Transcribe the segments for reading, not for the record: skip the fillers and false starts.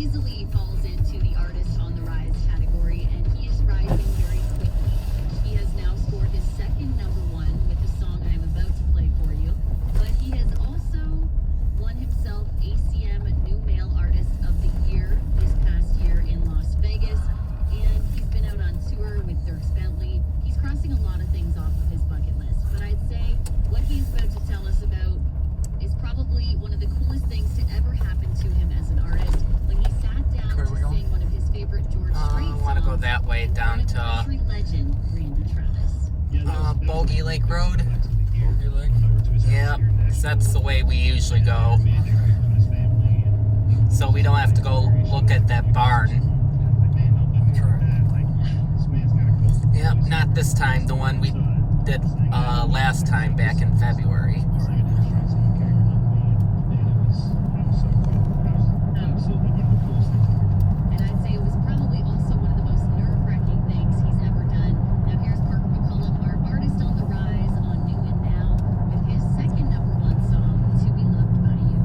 easily falls into the artist on the rise category, and he is rising very quickly. He has now scored his second #1 with the song I am about to play for you, but he has also won himself ACM New Male Artist of the Year this past year in Las Vegas, and he's been out on tour with Dierks Bentley. He's crossing a lot of things off of his bucket list, but I'd say what he's about to tell us about is probably one of the coolest things to ever happen to him as an artist when he sat down to sing one of his favorite George Strait songs. I want to go that way down to country legend Randy Travis. Bogey Lake Road. Bogey Lake? Yeah, that's the way we usually go. So we don't have to go look at that barn. Yep, not this time. The one we did last time back in February. And I'd say it was probably also one of the most nerve-wracking things he's ever done. Now here's Parker McCollum, our artist on the rise on New and Now, with his second #1 song, To Be Loved by You.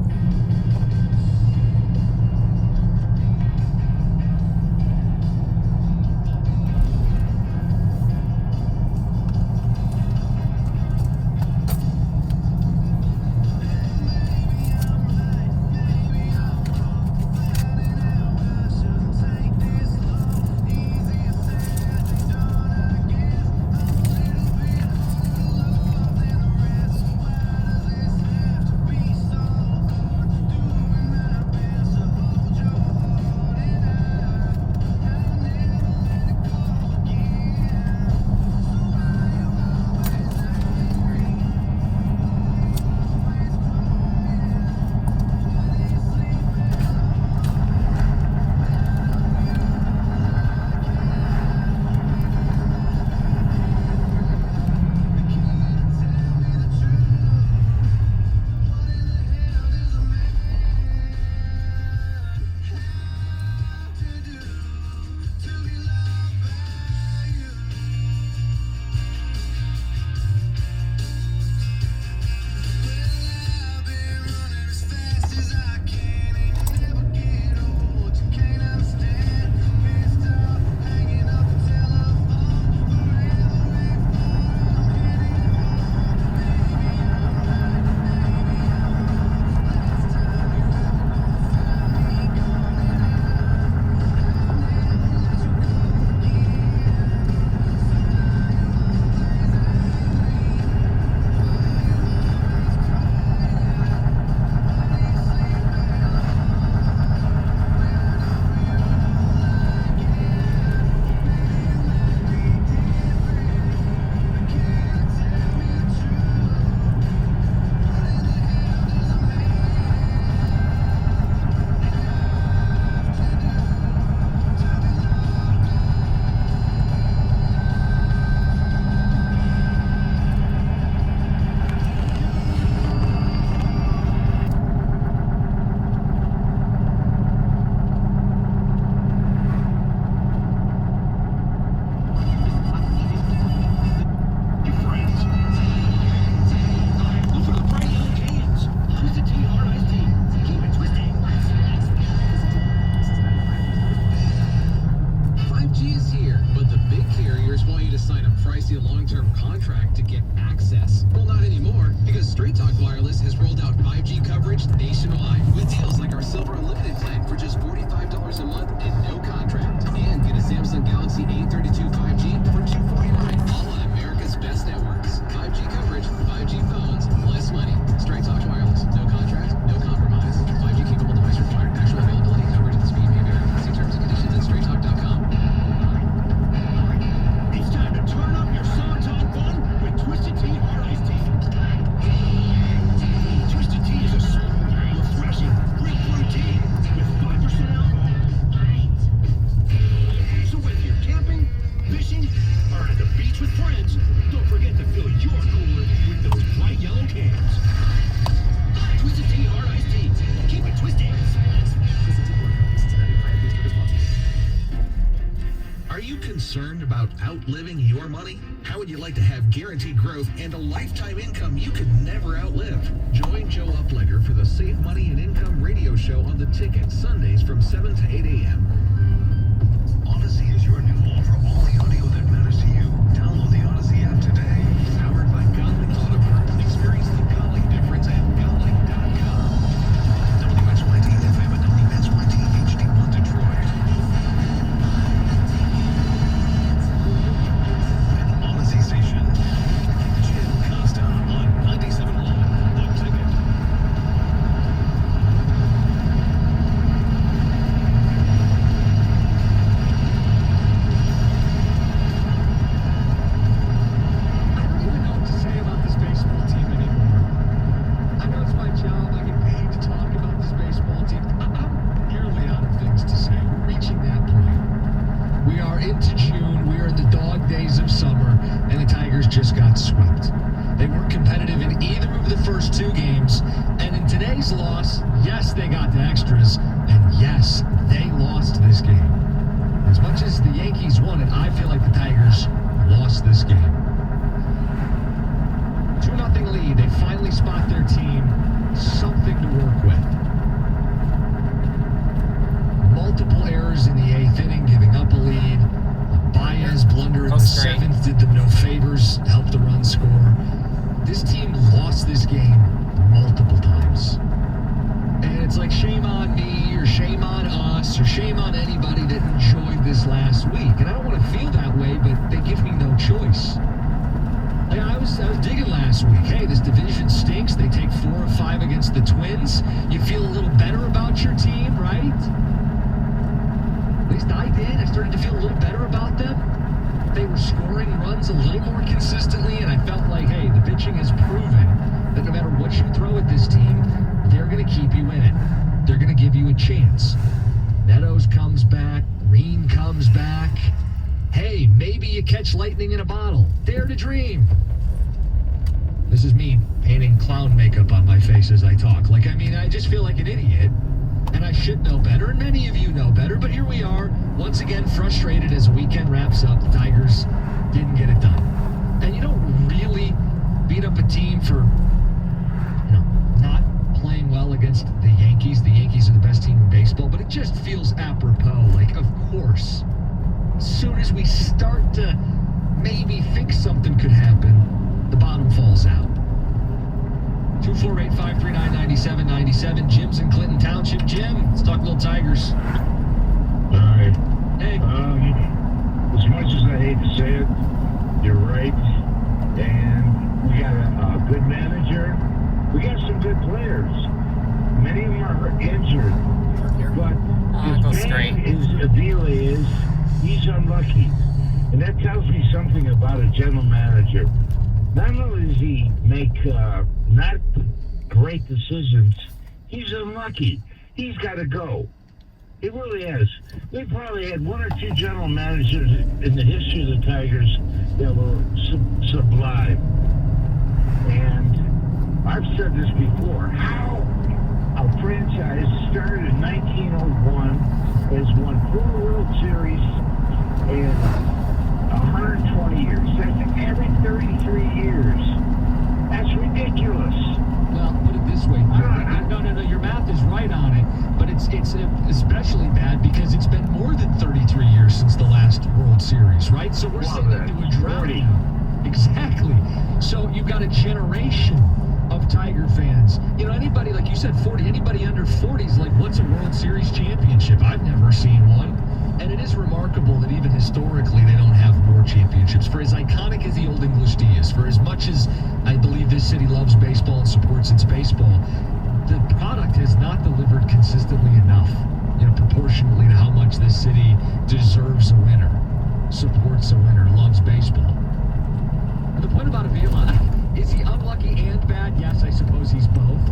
Twisted Tea is a smooth, refreshing about outliving your money? How would you like to have guaranteed growth and a lifetime income you could never outlive? Join Joe Uplegger for the Save Money and Income radio show on The Ticket, Sundays from 7 to 8 a.m. Odyssey is your new home for all the audio that matters to you. Download the Odyssey app today. Powered by Gowling Auto Group. Experience the Gowling difference at Gowling.com. WXYT FM and WXYT HD1 Detroit. An Odyssey station. Jim Costa on 97.1 The Ticket. I don't even know what to say about this baseball team anymore. I know it's my job. I get paid to talk about this baseball team. I'm nearly out of things to say. We're reaching that point. We are into June. We are in the dog days of summer, and the Tigers just got swept. They weren't competitive in either of the first two games, and in today's loss, yes, they got to extras, and yes, they lost this game. As much as the Yankees won it, I feel like the Tigers lost this game. 2-0 lead. They finally spot their team something to work with. Multiple errors in the 8th inning, giving up a lead. Baez blunder in the Straight. 7th did them no favors, helped the run score. This team lost this game multiple times. And it's like shame on me, or shame on us, or shame on anybody that enjoyed this last week. And I don't want to feel that way, but they give me no choice. Like I was digging last week. Hey, this division stinks. They take 4 of 5 against the Twins. You feel a little better about your team, right? At least I did. I started to feel a little better about them. They were scoring runs a little more consistently, and I felt like, hey, the pitching has proven that no matter what you throw at this team, they're going to keep you in it. They're going to give you a chance. Meadows comes back. Green comes back. Hey, maybe you catch lightning in a bottle. Dare to dream. This is me painting clown makeup on my face as I talk. I just feel like an idiot. And I should know better, and many of you know better, but here we are, once again frustrated as the weekend wraps up. The Tigers didn't get it done. And you don't really beat up a team for, not playing well against the Yankees. The Yankees are the best team in baseball, but it just feels apropos. Like, of course, as soon as we start to maybe think something could happen, the bottom falls out. 248-539-9797. Jim's in Clinton Township. Jim, let's talk little Tigers. All right. Hey. As much as I hate to say it, you're right. And we got a good manager. We got some good players. Many of them are injured. But go his straight. Avila is he's unlucky. And that tells me something about a general manager. Not only does he make not great decisions, he's unlucky. He's got to go. He really has. We probably had 1 or 2 general managers in the history of the Tigers that were sublime. And I've said this before. How a franchise started in 1901 has won 4 World Series in 120 years. That's every 33 years. That's ridiculous. Well, put it this way. No, your math is right on it, but it's especially bad because it's been more than 33 years since the last World Series, right? So we're sitting into a drought now. Exactly. So you've got a generation of Tiger fans. Anybody, like you said, 40, anybody under 40 is like, what's a World Series championship? I've never seen one. And it is remarkable that even historically they don't have more championships. For as iconic as the Old English D is, for as much as I believe this city loves baseball and supports its baseball, the product has not delivered consistently enough, proportionately to how much this city deserves a winner, supports a winner, loves baseball. And the point about Avila, is he unlucky and bad? Yes, I suppose he's both.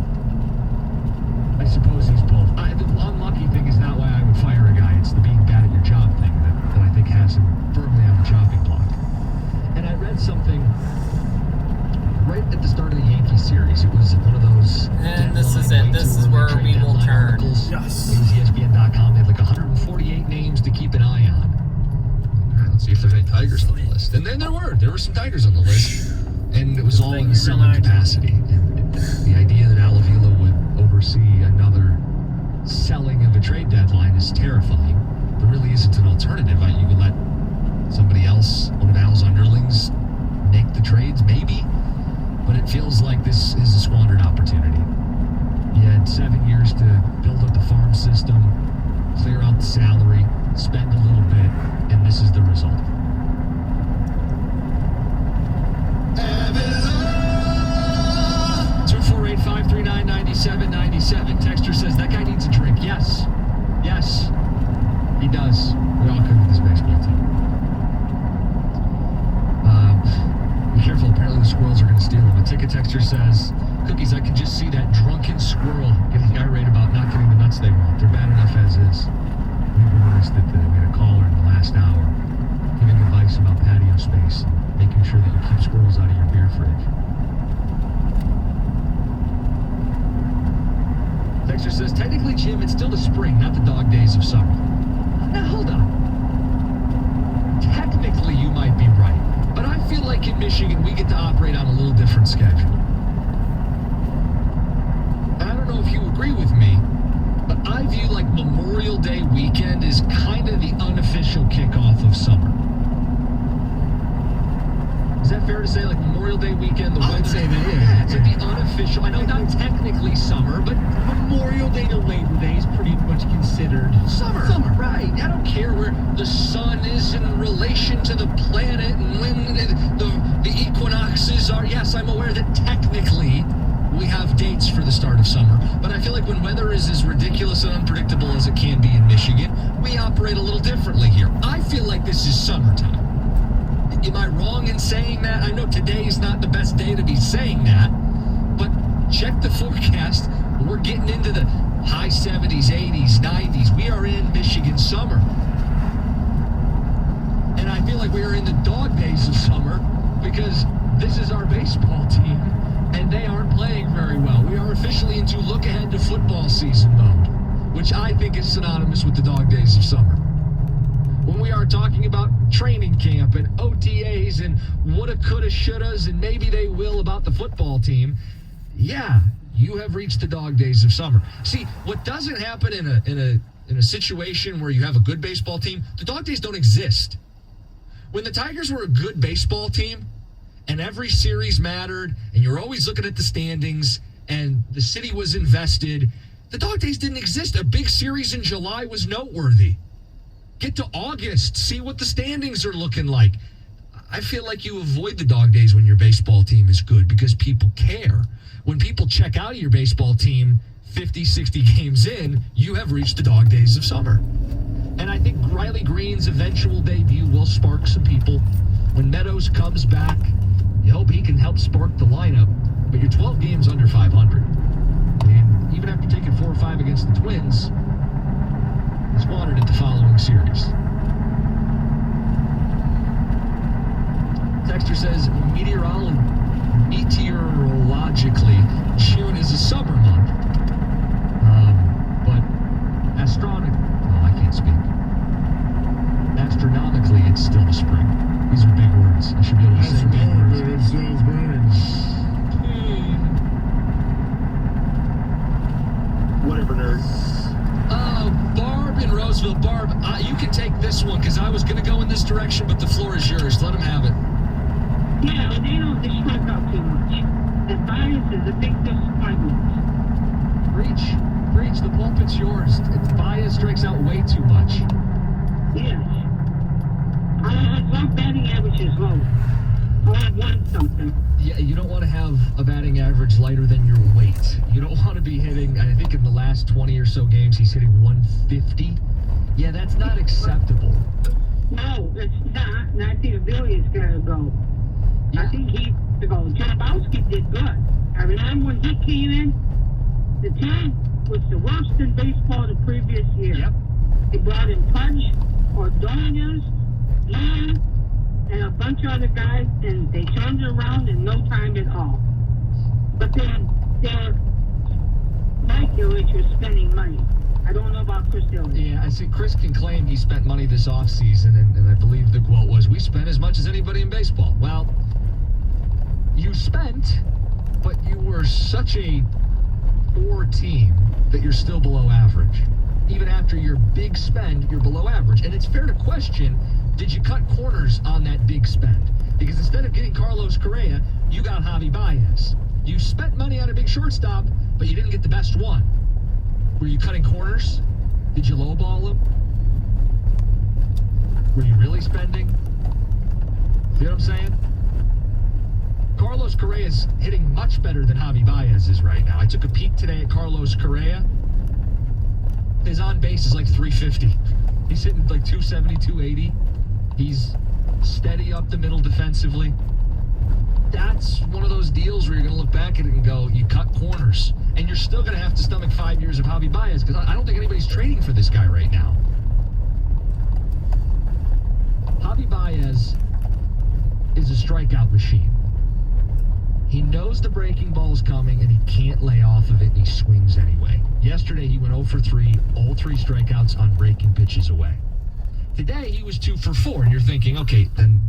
The unlucky thing is not why I would fire a guy. It's the being bad at your job thing that I think has him firmly on the chopping block. And I read something right at the start of the Yankee series. It was one of those. And this is it. This is where we will turn. Yes. It was ESPN.com. They had like 148 names to keep an eye on. All right, let's see if there's any Tigers on sure. There were some Tigers on the list, and it was all in the Thank you very selling much. capacity. And the idea that Al Avila would oversee another selling of a trade deadline is terrifying. There really isn't an alternative. You can let somebody else, one of Al's underlings, make the trades, maybe. But it feels like this is a squandered opportunity. You had 7 years to build up the farm system, clear out the salary, spend a little bit, and this is the result. 248-539-9797. Texter says that guy needs a drink. Yes, he does. We all could with this baseball team. Be careful. Apparently the squirrels are going to steal him. A ticket texter says, Cookies, I can just see that drunken squirrel getting irate about not getting the nuts they want. They're bad enough as is. We noticed that we had a caller in the last hour giving advice about patio space and making sure that you keep squirrels out of your beer fridge. Texter says, technically, Jim, it's still the spring, not the dog days of summer. Now, hold on. Technically, you might be right. But I feel like in Michigan, we get to operate on a little different schedule. I don't know if you agree with me, but I view like Memorial Day weekend as kind of the unofficial kickoff of summer. Is that fair to say, like Memorial Day weekend? I would say that, yeah. It's like the unofficial. I know not technically summer, but Memorial Day to Labor Day is pretty much considered summer, right? I don't care where the sun is in relation to the planet and when the equinoxes are. Yes, I'm aware that technically we have dates for the start of summer, but I feel like when weather is as ridiculous and unpredictable as it can be in Michigan, we operate a little differently here. I feel like this is summertime. Am I wrong in saying that? I know today is not the best day to be saying that, but check the forecast. We're getting into the high 70s, 80s, 90s. We are in Michigan summer. And I feel like we are in the dog days of summer because this is our baseball team, and they aren't playing very well. We are officially into look ahead to football season mode, which I think is synonymous with the dog days of summer. When we are talking about training camp and OTAs and woulda, coulda, shouldas, and maybe they will about the football team, yeah, you have reached the dog days of summer. See, what doesn't happen in a situation where you have a good baseball team, the dog days don't exist. When the Tigers were a good baseball team and every series mattered and you're always looking at the standings and the city was invested, the dog days didn't exist. A big series in July was noteworthy. Get to August, see what the standings are looking like. I feel like you avoid the dog days when your baseball team is good because people care. When people check out of your baseball team 50, 60 games in, you have reached the dog days of summer. And I think Riley Green's eventual debut will spark some people. When Meadows comes back, you hope he can help spark the lineup. But you're 12 games under 500. And even after taking 4 or 5 against the Twins, squandered it the following series. Texter says, meteorologically, June is a summer month. But I can't speak. Astronomically, it's still the spring. These are big words. I should be able to say big words. Whatever, nerd. Barb in Roseville. Barb, you can take this one because I was going to go in this direction, but the floor is yours. Let him have it. Yeah, but they strike out too much. The bias is a big disappointment. Preach. The pulpit's yours. Bias strikes out way too much. Yes. As long batting average is low. I have won something. Yeah, you don't want to have a batting average lighter than your weight. You don't want to be hitting, I think in the last 20 or so games, he's hitting 150. Yeah, that's not acceptable. No, it's not. And I think Billy is going to go. Yeah. I think he's going to go. Janabowski did good. I remember when he came in, the team was the worst in baseball the previous year. Yep. They brought in Pudge, Ordonez, Ian, and a bunch of other guys, and they turned it around in no time at all. But then their regulars were spending money. I don't know about Chris Dillon. Yeah, I see Chris can claim he spent money this offseason, and I believe the quote was, we spent as much as anybody in baseball. Well, you spent, but you were such a poor team that you're still below average. Even after your big spend, you're below average. And it's fair to question, did you cut corners on that big spend? Because instead of getting Carlos Correa, you got Javi Baez. You spent money on a big shortstop, but you didn't get the best one. Were you cutting corners? Did you lowball him? Were you really spending? See what I'm saying? Carlos Correa is hitting much better than Javi Baez is right now. I took a peek today at Carlos Correa. His on base is like 350. He's hitting like 270, 280. He's steady up the middle defensively. That's one of those deals where you're going to look back at it and go, you cut corners. And you're still going to have to stomach 5 years of Javi Baez, because I don't think anybody's trading for this guy right now. Javi Baez is a strikeout machine. He knows the breaking ball's coming, and he can't lay off of it, and he swings anyway. Yesterday, he went 0 for 3, all 3 strikeouts on breaking pitches away. Today, he was 2 for 4, and you're thinking, okay, then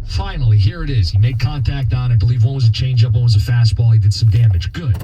finally, here it is. He made contact on, I believe one was a changeup, one was a fastball. He did some damage. Good.